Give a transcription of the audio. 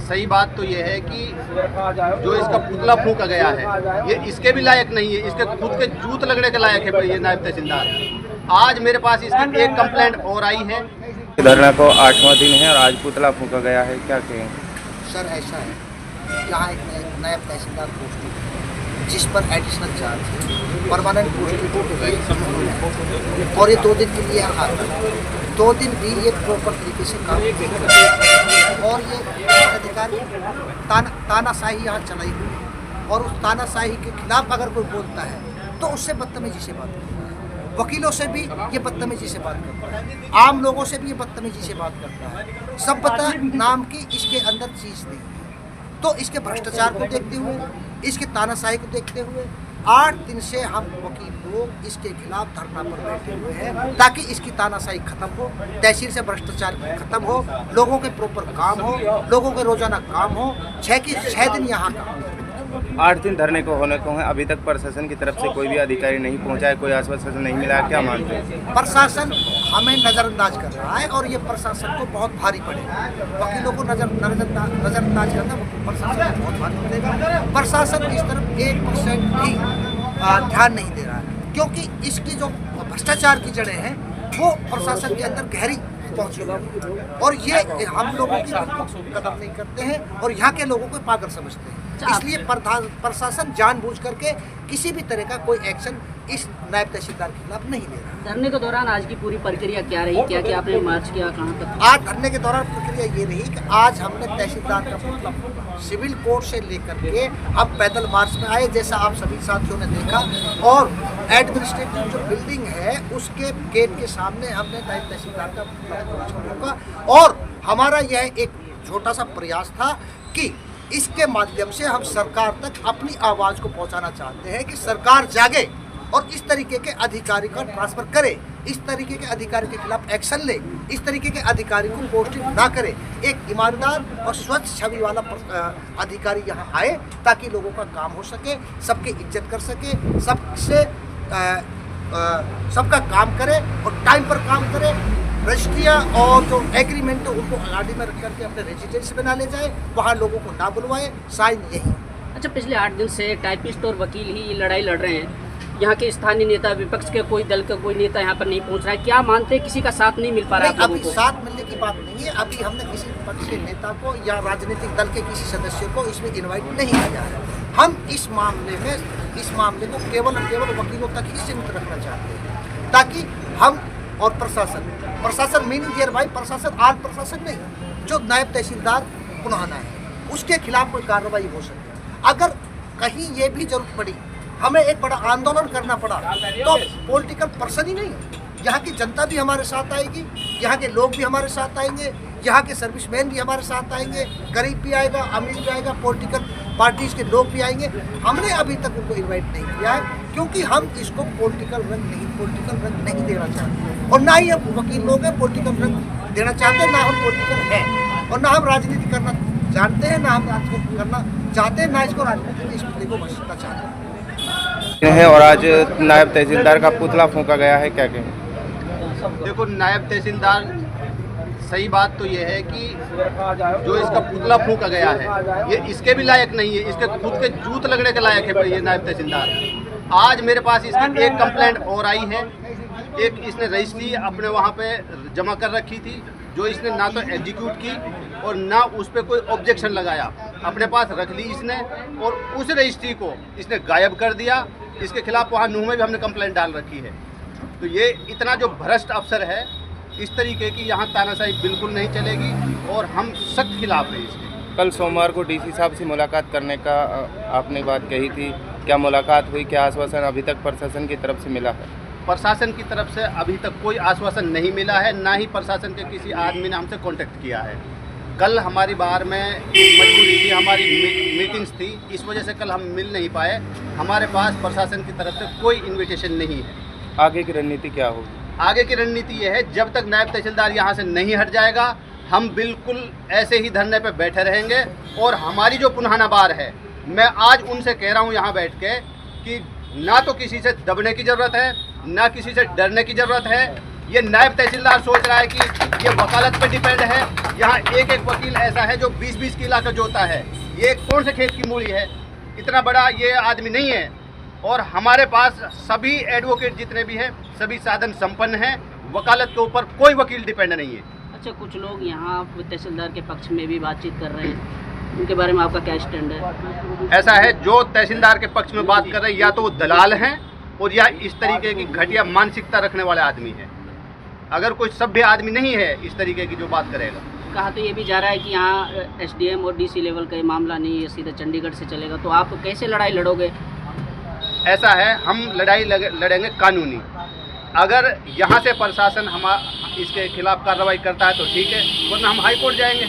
सही बात तो ये है कि जो इसका पुतला फूंका गया है ये इसके भी लायक नहीं है, इसके खुद के जूत लगने के लायक है ये नायब तहसीलदार। आज मेरे पास इसकी एक कंप्लेंट और आई है। धरना को 8वां दिन है और आज पुतला फूंका गया है, क्या कहें? सर ऐसा है, यहाँ एक नायब तहसीलदार पोस्टिंग है जिस पर एडिशनल चार्ज है, परमानेंट पोस्टिंग को और ये 2 दिन के लिए आता है। 2 दिन भी ये प्रॉपर तरीके से काम नहीं करते और ये अधिकारी तानाशाही यहाँ चलाई हुई है और उस तानाशाही के खिलाफ अगर कोई बोलता है तो उससे बदतमीजी से बात करता है, वकीलों से भी ये बदतमीजी से बात करता है, आम लोगों से भी ये बदतमीजी से बात करता है। सभ्यता नाम की इसके अंदर चीज़ नहीं है। तो इसके भ्रष्टाचार को देखते हुए, इसके तानाशाही को देखते हुए 8 दिन से हम वकील लोग इसके खिलाफ धरना पर बैठे हुए हैं ताकि इसकी तानाशाही खत्म हो, तहसील से भ्रष्टाचार खत्म हो, लोगों के प्रॉपर काम हो, लोगों के रोजाना काम हो। 6 दिन यहाँ का 8 दिन धरने को होने को है, अभी तक प्रशासन की तरफ से कोई भी अधिकारी नहीं पहुंचा है, कोई आश्वासन नहीं मिला है, क्या मानते हैं? प्रशासन हमें नज़रअंदाज कर रहा है और ये प्रशासन को बहुत भारी पड़ेगा। वकीलों को नज़रअंदाज करना प्रशासन को बहुत भारी पड़ेगा। प्रशासन इस तरफ 1% भी ध्यान नहीं दे रहा है क्योंकि इसकी जो भ्रष्टाचार की जड़ें हैं वो प्रशासन के अंदर गहरी पहुँची हुई है और ये हम लोगों की कदर नहीं करते हैं और यहाँ के लोगों को पागल समझते हैं। इसलिए प्रशासन जानबूझ करके किसी भी तरह का कोई एक्शन इस नायब तहसीलदार के खिलाफ नहीं ले रहा। धरने के दौरान आज की पूरी प्रक्रिया क्या रही, क्या क्या आपने मार्च किया, कहाँ तक? आज धरने के दौरान प्रक्रिया ये रही कि आज हमने तहसीलदार का पुतला फूंका, सिविल कोर्ट से लेकर के हम पैदल मार्च में आए जैसा आप सभी साथियों ने देखा और एडमिनिस्ट्रेटिव जो बिल्डिंग है उसके गेट के सामने हमने नायब तहसीलदार का पुतला फूंका और हमारा यह एक छोटा सा प्रयास था कि इसके माध्यम से हम सरकार तक अपनी आवाज़ को पहुंचाना चाहते हैं कि सरकार जागे और इस तरीके के अधिकारी का ट्रांसफ़र करे, इस तरीके के अधिकारी के खिलाफ एक्शन ले, इस तरीके के अधिकारी को पोस्टिंग ना करे। एक ईमानदार और स्वच्छ छवि वाला अधिकारी यहाँ आए ताकि लोगों का काम हो सके, सबकी इज्जत कर सके, सबका काम करे और टाइम पर काम करे। रजिस्ट्रियाँ और जो एग्रीमेंट है उनको गाड़ी में रख करके अपने रेजिडेंस में ना ले जाए, वहाँ लोगों को ना बुलवाए, साइन यही। अच्छा, पिछले 8 दिन से टाइपिस्ट और वकील ही लड़ाई लड़ रहे हैं। यहाँ के स्थानीय नेता, विपक्ष के कोई दल का कोई नेता यहाँ पर नहीं पहुँच रहा है, क्या मानते हैं किसी का साथ नहीं मिल पा रहा है? अभी साथ मिलने की बात नहीं है। अभी हमने किसी विपक्ष के नेता को या राजनीतिक दल के किसी सदस्य को इसमें इन्वाइट नहीं किया है। हम इस मामले को केवल और केवल वकीलों तक ही सीमित रखना चाहते हैं ताकि हम और प्रशासन मीनिंग डियर भाई, प्रशासन आल प्रशासन नहीं, जो नायब तहसीलदार पुनःना है उसके खिलाफ कोई कार्रवाई हो सके। अगर कहीं ये भी जरूरत पड़ी, हमें एक बड़ा आंदोलन करना पड़ा तो पॉलिटिकल पर्सन ही नहीं, यहाँ की जनता भी हमारे साथ आएगी, यहाँ के लोग भी हमारे साथ आएंगे, यहाँ के सर्विसमैन भी हमारे साथ आएंगे, गरीब भी आएगा, अमीर भी आएगा, पॉलिटिकल पार्टीज के लोग भी आएंगे। हमने अभी तक उनको इन्वाइट नहीं किया है क्योंकि हम इसको पॉलिटिकल रंग नहीं देना चाहते और ना ही हम वकील लोग हैं पॉलिटिकल रंग देना चाहते हैं, ना हम पॉलिटिकल हैं और ना हम राजनीति करना जानते हैं, ना हम राजनीति करना चाहते हैं, ना इसको राजनीति इस मुद्दे को बचना चाहते हैं। और आज नायब तहसीलदार का पुतला फूंका गया है, क्या कहें? देखो, नायब तहसीलदार, सही बात तो ये है कि जो इसका पुतला फूंका गया है ये इसके भी लायक नहीं है, इसके खुद के जूत लगने के लायक है ये नायब तहसीलदार। आज मेरे पास इसकी एक कंप्लेंट और आई है। एक इसने रजिस्ट्री अपने वहाँ पे जमा कर रखी थी जो इसने ना तो एग्जीक्यूट की और ना उस पर कोई ऑब्जेक्शन लगाया, अपने पास रख ली इसने और उस रजिस्ट्री को इसने गायब कर दिया। इसके खिलाफ वहाँ नूह में भी हमने कंप्लेंट डाल रखी है। तो ये इतना जो भ्रष्ट अफसर है, इस तरीके की यहाँ तानाशाही बिल्कुल नहीं चलेगी और हम सख्त खिलाफ हैं इसके। कल सोमवार को डीसी साहब से मुलाकात करने का आपने बात कही थी, क्या मुलाकात हुई, क्या आश्वासन अभी तक प्रशासन की तरफ से मिला है? प्रशासन की तरफ से अभी तक कोई आश्वासन नहीं मिला है, ना ही प्रशासन के किसी आदमी ने हमसे कांटेक्ट किया है। कल हमारी बाहर में मजबूरी थी, हमारी मीटिंग्स थी, इस वजह से कल हम मिल नहीं पाए। हमारे पास प्रशासन की तरफ से कोई इन्विटेशन नहीं है। आगे की रणनीति क्या होगी? आगे की रणनीति ये है, जब तक नायब तहसीलदार यहाँ से नहीं हट जाएगा हम बिल्कुल ऐसे ही धरने पे बैठे रहेंगे। और हमारी जो पुनःना बार है, मैं आज उनसे कह रहा हूँ यहाँ बैठ के कि ना तो किसी से दबने की ज़रूरत है, ना किसी से डरने की ज़रूरत है। ये नायब तहसीलदार सोच रहा है कि ये वकालत पे डिपेंड है। यहाँ एक एक वकील ऐसा है जो 20-20 किला का जोता है। ये कौन से खेत की मूली है? इतना बड़ा ये आदमी नहीं है। और हमारे पास सभी एडवोकेट जितने भी हैं सभी साधन संपन्न हैं। वकालत के ऊपर कोई वकील डिपेंड नहीं है। अच्छा, कुछ लोग यहाँ तहसीलदार के पक्ष में भी बातचीत कर रहे हैं, उनके बारे में आपका क्या स्टैंड है? ऐसा है, जो तहसीलदार के पक्ष में बात कर रहे हैं या तो वो दलाल हैं और या इस तरीके की घटिया मानसिकता रखने वाले आदमी हैं। अगर कोई सभ्य आदमी नहीं है इस तरीके की जो बात करेगा। कहा तो ये भी जा रहा है कि यहाँ एसडीएम और डीसी लेवल का ये मामला नहीं है, सीधा चंडीगढ़ से चलेगा। तो आप कैसे लड़ाई लड़ोगे? ऐसा है, हम लड़ाई लड़ेंगे कानूनी। अगर यहाँ से प्रशासन इसके खिलाफ कार्रवाई करता है तो ठीक है, वरना हम हाई कोर्ट जाएंगे।